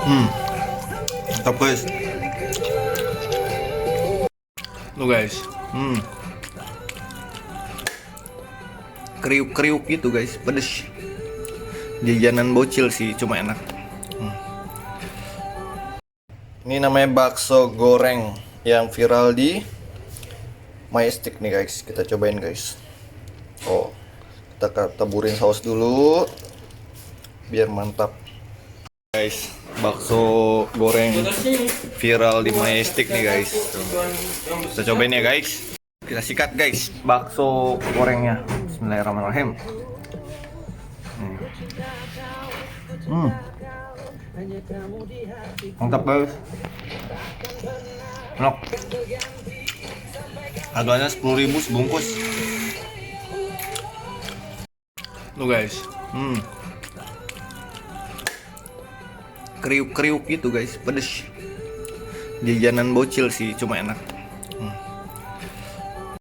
Hmm, mantap guys. Tuh guys. Kriuk-kriuk gitu guys, pedes. Jajanan bocil sih, cuma enak. Ini namanya bakso goreng yang viral di Majestic nih guys. Kita cobain guys. Oh, kita taburin saus dulu biar mantap. Guys, bakso goreng viral di Majestic nih guys. Kita cobain ya guys. Kita sikat guys bakso gorengnya. Bismillahirrahmanirrahim. Mantap guys. Enak. Harganya 10.000 sebungkus. Tuh guys. Kriuk-kriuk gitu guys, pedes. Jajanan bocil sih, cuma enak.